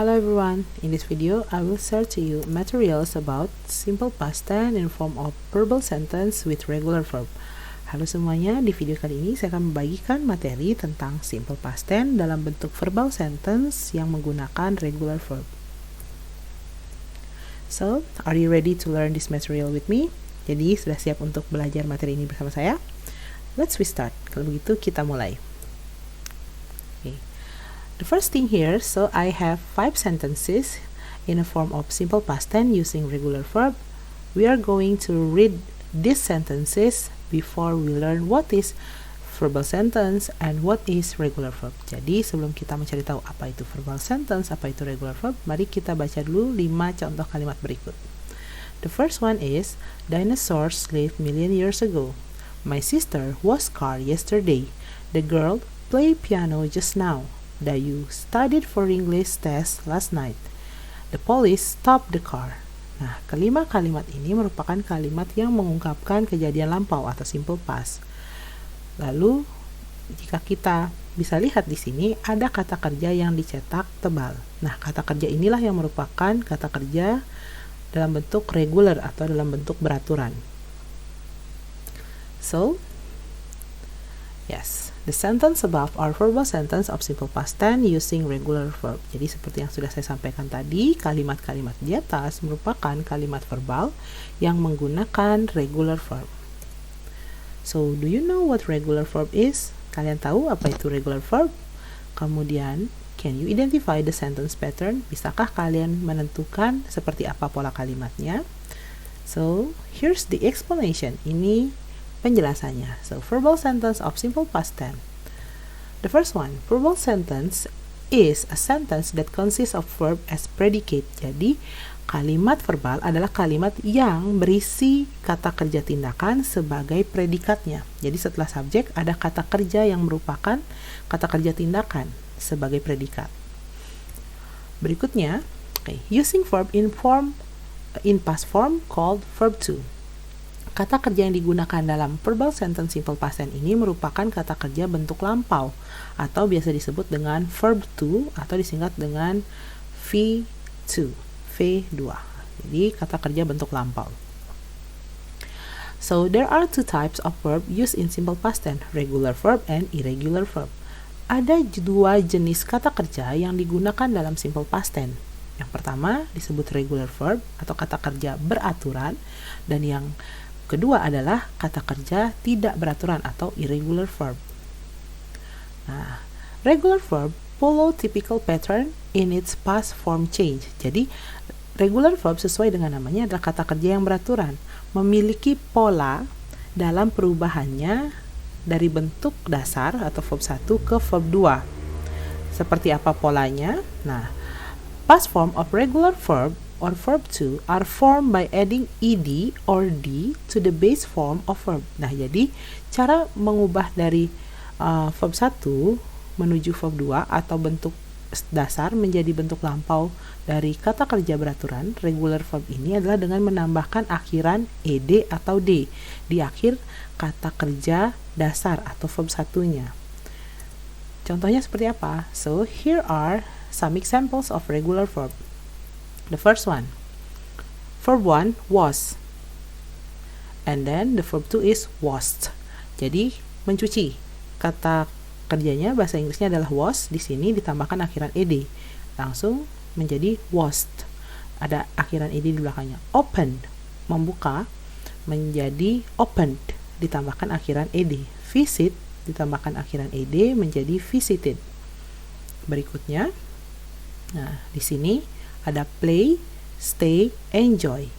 Hello everyone, in this video I will share to you materials about simple past tense in form of verbal sentence with regular verb. Halo semuanya, di video kali ini saya akan membagikan materi tentang simple past tense dalam bentuk verbal sentence yang menggunakan regular verb. So, are you ready to learn this material with me? Jadi, sudah siap untuk belajar materi ini bersama saya? Let's restart. Kalau begitu, kita mulai. Okay. The first thing here, so I have 5 sentences in a form of simple past tense using regular verb. We are going to read these sentences before we learn what is verbal sentence and what is regular verb. Jadi sebelum kita mencari tahu apa itu verbal sentence, apa itu regular verb, mari kita baca dulu 5 contoh kalimat berikut. The first one is, dinosaurs lived million years ago. My sister was car yesterday. The girl played piano just now. You studied for English test last night. The police stopped the car. Nah, kelima kalimat ini merupakan kalimat yang mengungkapkan kejadian lampau atau simple past. Lalu, jika kita bisa lihat di sini, ada kata kerja yang dicetak tebal. Nah, kata kerja inilah yang merupakan kata kerja dalam bentuk regular atau dalam bentuk beraturan. So, yes, the sentence above are verbal sentence of simple past tense using regular verb. Jadi seperti yang sudah saya sampaikan tadi, kalimat-kalimat di atas merupakan kalimat verbal yang menggunakan regular verb. So, do you know what regular verb is? Kalian tahu apa itu regular verb? Kemudian, can you identify the sentence pattern? Bisakah kalian menentukan seperti apa pola kalimatnya? So, here's the explanation. Ini penjelasannya. So, verbal sentence of simple past tense. The first one, verbal sentence is a sentence that consists of verb as predicate. Jadi, kalimat verbal adalah kalimat yang berisi kata kerja tindakan sebagai predikatnya. Jadi, setelah subjek ada kata kerja yang merupakan kata kerja tindakan sebagai predikat. Berikutnya, using verb in past form called verb to. Kata kerja yang digunakan dalam verbal sentence simple past tense ini merupakan kata kerja bentuk lampau atau biasa disebut dengan verb to atau disingkat dengan V2, V2. Jadi kata kerja bentuk lampau. So there are two types of verb used in simple past tense, regular verb and irregular verb. Ada dua jenis kata kerja yang digunakan dalam simple past tense. Yang pertama disebut regular verb atau kata kerja beraturan, dan yang kedua adalah kata kerja tidak beraturan atau irregular verb. Nah, regular verb follow typical pattern in its past form change. Jadi, regular verb sesuai dengan namanya adalah kata kerja yang beraturan, memiliki pola dalam perubahannya dari bentuk dasar atau verb 1 ke verb 2. Seperti apa polanya? Nah, past form of regular verb or verb to are formed by adding ed or d to the base form of verb. Nah, jadi cara mengubah dari verb 1 menuju verb 2 atau bentuk dasar menjadi bentuk lampau dari kata kerja beraturan regular verb ini adalah dengan menambahkan akhiran ed atau d di akhir kata kerja dasar atau verb 1-nya. Contohnya seperti apa? So, here are some examples of regular verb. The first one, verb 1 was, and then the verb 2 is washed. Jadi mencuci. Kata kerjanya bahasa Inggrisnya adalah wash, di sini ditambahkan akhiran ed. Langsung menjadi washed. Ada akhiran ed di belakangnya. Opened, membuka, menjadi opened, ditambahkan akhiran ed. Visit, ditambahkan akhiran ed menjadi visited. Berikutnya, nah di sini ada play, stay, enjoy.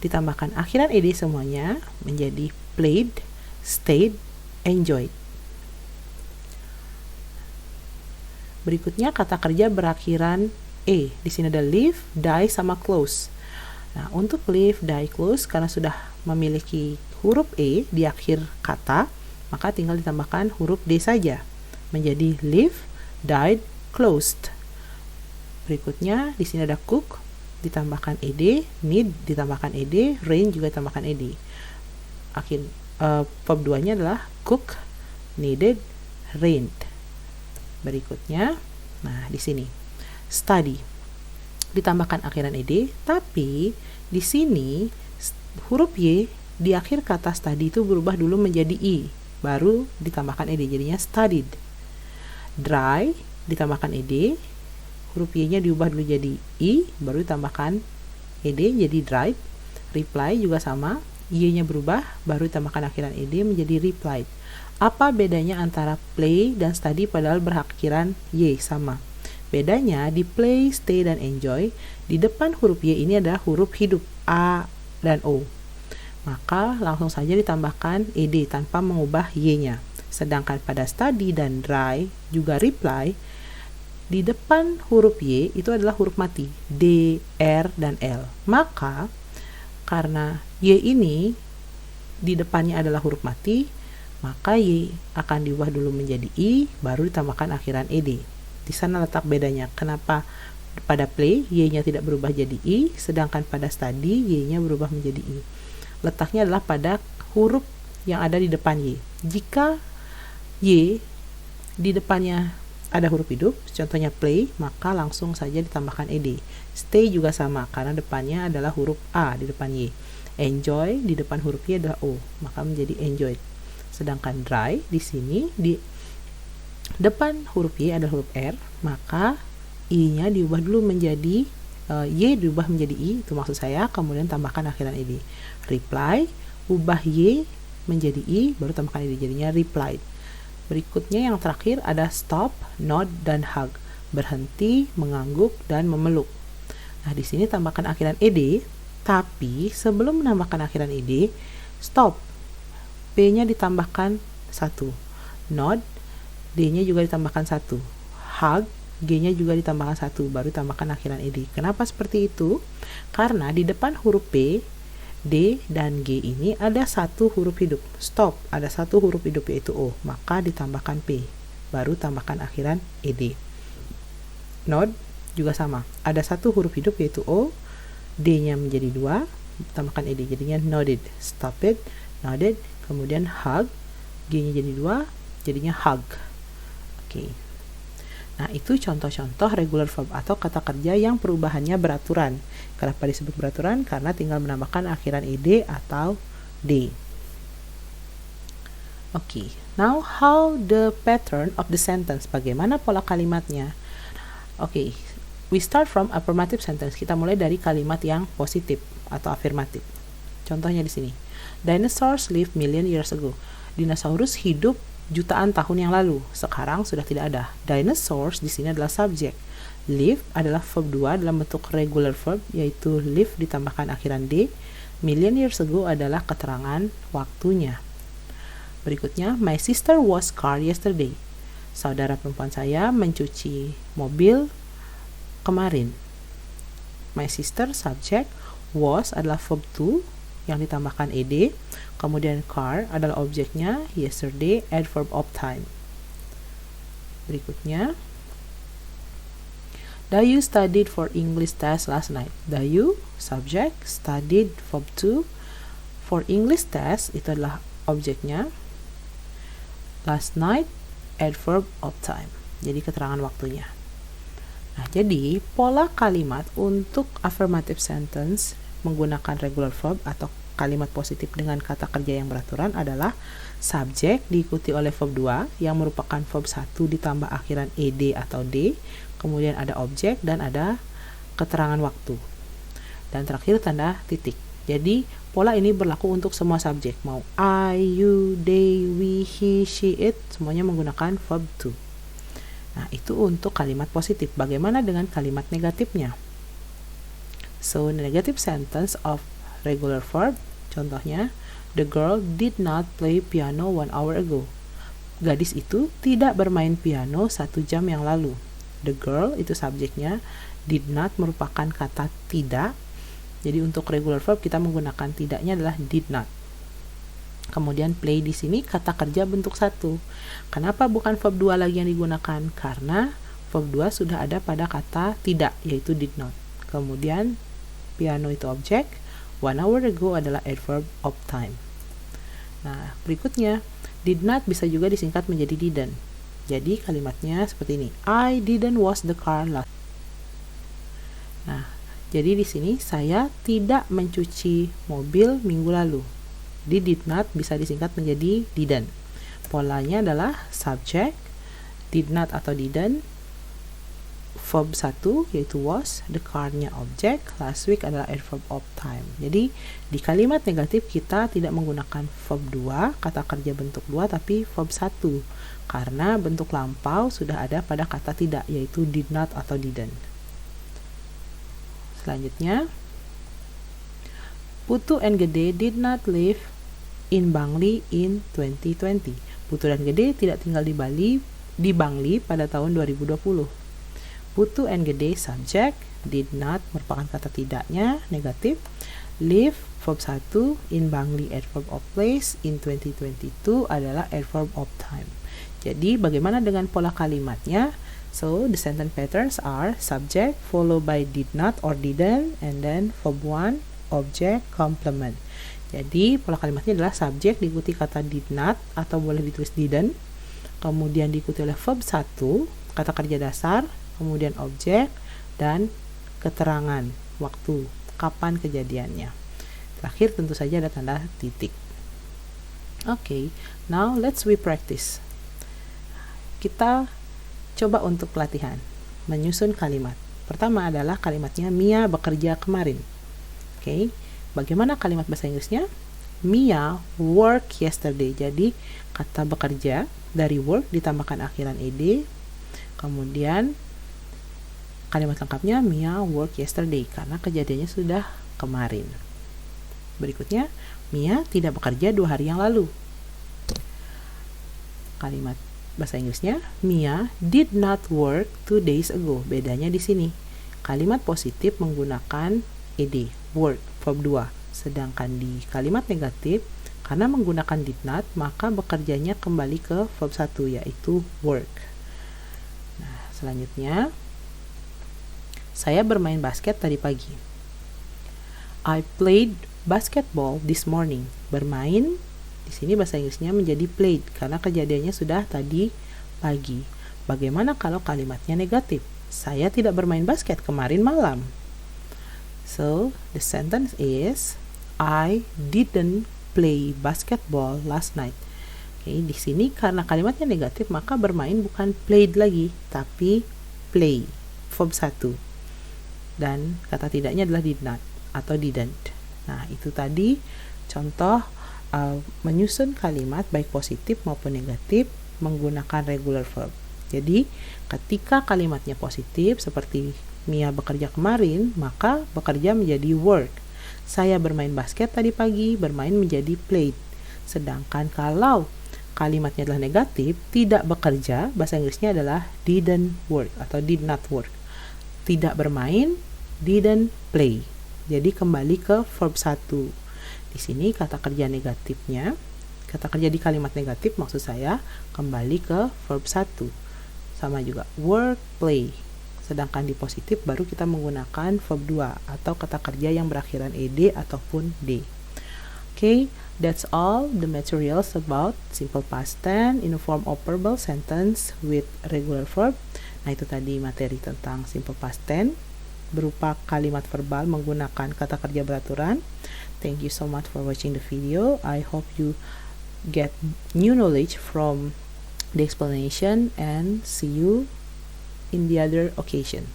Ditambahkan akhiran ed semuanya menjadi played, stayed, enjoyed. Berikutnya kata kerja berakhiran e. Di sini ada live, die, sama close. Nah, untuk live, die, close karena sudah memiliki huruf e di akhir kata, maka tinggal ditambahkan huruf d saja. Menjadi live, died, closed. Berikutnya di sini ada cook, ditambahkan ed, need ditambahkan ed, rain juga ditambahkan ed. Akhir verb 2-nya adalah cook, needed, rained. Berikutnya, nah di sini study. ditambahkan akhiran ed, tapi di sini huruf y di akhir kata study itu berubah dulu menjadi i, baru ditambahkan ed, jadinya studied. Dry ditambahkan ed, huruf y-nya diubah dulu jadi i, baru ditambahkan ed jadi dried. Reply juga sama, y-nya berubah, baru ditambahkan akhiran ed menjadi replied. Apa bedanya antara play dan study padahal berakhiran y? Sama. Bedanya di play, stay, dan enjoy, di depan huruf y ini adalah huruf hidup a dan o. Maka langsung saja ditambahkan ed tanpa mengubah y-nya. Sedangkan pada study dan dry, juga reply, di depan huruf y itu adalah huruf mati, d, r, dan l. Maka karena y ini di depannya adalah huruf mati, maka y akan diubah dulu menjadi i, baru ditambahkan akhiran ed. Di sana letak bedanya. Kenapa pada play y-nya tidak berubah jadi i, sedangkan pada study y-nya berubah menjadi i. Letaknya adalah pada huruf yang ada di depan y. Jika y di depannya ada huruf hidup, contohnya play, maka langsung saja ditambahkan ed. Stay juga sama, karena depannya adalah huruf a di depan y. Enjoy di depan huruf y adalah o, maka menjadi enjoyed. Sedangkan dry di sini di depan huruf y adalah huruf r, maka i-nya diubah dulu menjadi y diubah menjadi i, itu maksud saya, kemudian tambahkan akhiran ed. Reply, ubah y menjadi i, baru tambahkan ed, jadinya replied. Berikutnya yang terakhir ada stop, nod, dan hug. Berhenti, mengangguk, dan memeluk. Nah, di sini tambahkan akhiran ed, tapi sebelum menambahkan akhiran ed, stop. P-nya ditambahkan 1. Nod, D-nya juga ditambahkan 1. Hug, G-nya juga ditambahkan 1, baru tambahkan akhiran ed. Kenapa seperti itu? Karena di depan huruf P, D, dan G ini ada satu huruf hidup. Stop, ada satu huruf hidup yaitu O, maka ditambahkan P, baru tambahkan akhiran ed. Nod juga sama, ada satu huruf hidup yaitu O, D-nya menjadi 2, tambahkan ed, jadinya nodded. Stop it, nodded. Kemudian hug, G-nya jadi 2, jadinya hug. Oke. Nah, itu contoh-contoh regular verb atau kata kerja yang perubahannya beraturan. Kenapa disebut beraturan? Karena tinggal menambahkan akhiran ed atau d. Oke, now how the pattern of the sentence? Bagaimana pola kalimatnya? Oke, we start from affirmative sentence. Kita mulai dari kalimat yang positif atau afirmatif. Contohnya di sini. Dinosaurs lived million years ago. Dinosaurus hidup jutaan tahun yang lalu, sekarang sudah tidak ada. Dinosaurs di sini adalah subjek. Live adalah verb 2 dalam bentuk regular verb, yaitu live ditambahkan akhiran d. Million years ago adalah keterangan waktunya. Berikutnya, my sister washed car yesterday. Saudara perempuan saya mencuci mobil kemarin. My sister subjek, was adalah verb 2 yang ditambahkan ed. Kemudian car adalah objeknya, yesterday adverb of time. Berikutnya, Dayu studied for English test last night. Dayu subject, studied verb 2. For English test itu adalah objeknya, last night adverb of time. Jadi keterangan waktunya. Nah, jadi pola kalimat untuk affirmative sentence menggunakan regular verb atau kalimat positif dengan kata kerja yang beraturan adalah subjek diikuti oleh verb 2 yang merupakan verb 1 ditambah akhiran ed atau d, kemudian ada objek dan ada keterangan waktu, dan terakhir tanda titik. Jadi pola ini berlaku untuk semua subjek, mau I, you, they, we, he, she, it, semuanya menggunakan verb 2. Nah, itu untuk kalimat positif. Bagaimana dengan kalimat negatifnya? So, the negative sentence of regular verb, contohnya, the girl did not play piano 1 hour ago. Gadis itu tidak bermain piano 1 jam yang lalu. The girl itu subjeknya, did not merupakan kata tidak. Jadi untuk regular verb kita menggunakan tidaknya adalah did not. Kemudian play di sini kata kerja bentuk 1. Kenapa bukan verb 2 lagi yang digunakan? Karena verb 2 sudah ada pada kata tidak, yaitu did not. Kemudian piano itu objek, 1 hour ago adalah adverb of time. Nah, berikutnya, did not bisa juga disingkat menjadi didn't. Jadi kalimatnya seperti ini. I didn't wash the car last. Nah, jadi di sini saya tidak mencuci mobil minggu lalu. Di did not bisa disingkat menjadi didn't. Polanya adalah subject, did not atau didn't, verb 1 yaitu was, the car-nya object, last week adalah adverb of time. Jadi di kalimat negatif kita tidak menggunakan verb 2, kata kerja bentuk 2, tapi verb 1 karena bentuk lampau sudah ada pada kata tidak, yaitu did not atau didn't. Selanjutnya, Putu and Gede did not live in Bangli in 2020. Putu dan Gede tidak tinggal di Bangli pada tahun 2020. Putu and Gede subject, did not merupakan kata tidaknya, negatif. Live verb 1, in Bangli adverb of place, in 2022 adalah adverb of time. Jadi bagaimana dengan pola kalimatnya? So the sentence patterns are subject followed by did not or didn't, and then verb 1, object, complement. Jadi pola kalimatnya adalah subject diikuti kata did not atau boleh ditulis didn't, kemudian diikuti oleh verb 1, kata kerja dasar, kemudian objek, dan keterangan waktu, kapan kejadiannya. Terakhir tentu saja ada tanda titik. Okay, now let's practice. Kita coba untuk pelatihan menyusun kalimat. Pertama adalah kalimatnya Mia bekerja kemarin. Okay, bagaimana kalimat bahasa Inggrisnya? Mia work yesterday. Jadi kata bekerja dari work ditambahkan akhiran ed, kemudian kalimat lengkapnya Mia work yesterday karena kejadiannya sudah kemarin. Berikutnya, Mia tidak bekerja 2 hari yang lalu. Kalimat bahasa Inggrisnya, Mia did not work 2 days ago. Bedanya di sini. Kalimat positif menggunakan ed, work, verb 2. Sedangkan di kalimat negatif, karena menggunakan did not, maka bekerjanya kembali ke verb 1, yaitu work. Nah, selanjutnya, saya bermain basket tadi pagi. I played basketball this morning. Bermain di sini bahasa Inggrisnya menjadi played karena kejadiannya sudah tadi pagi. Bagaimana kalau kalimatnya negatif? Saya tidak bermain basket kemarin malam. So, the sentence is I didn't play basketball last night. Okay, di sini karena kalimatnya negatif maka bermain bukan played lagi tapi play, verb 1. Dan kata tidaknya adalah did not atau didn't. Nah, itu tadi contoh menyusun kalimat baik positif maupun negatif menggunakan regular verb. Jadi, ketika kalimatnya positif seperti Mia bekerja kemarin, maka bekerja menjadi work. Saya bermain basket tadi pagi, bermain menjadi played. Sedangkan kalau kalimatnya adalah negatif, tidak bekerja, bahasa Inggrisnya adalah didn't work atau did not work. Tidak bermain, didn't play. Jadi kembali ke verb 1. Di sini kata kerja negatifnya, kata kerja di kalimat negatif maksud saya kembali ke verb 1. Sama juga work, play. Sedangkan di positif baru kita menggunakan verb 2 atau kata kerja yang berakhiran ed ataupun d. Okay, that's all the materials about simple past tense in the form of verbal sentence with regular verb. Nah, itu tadi materi tentang simple past tense berupa kalimat verbal menggunakan kata kerja beraturan. Thank you so much for watching the video. I hope you get new knowledge from the explanation and see you in the other occasion.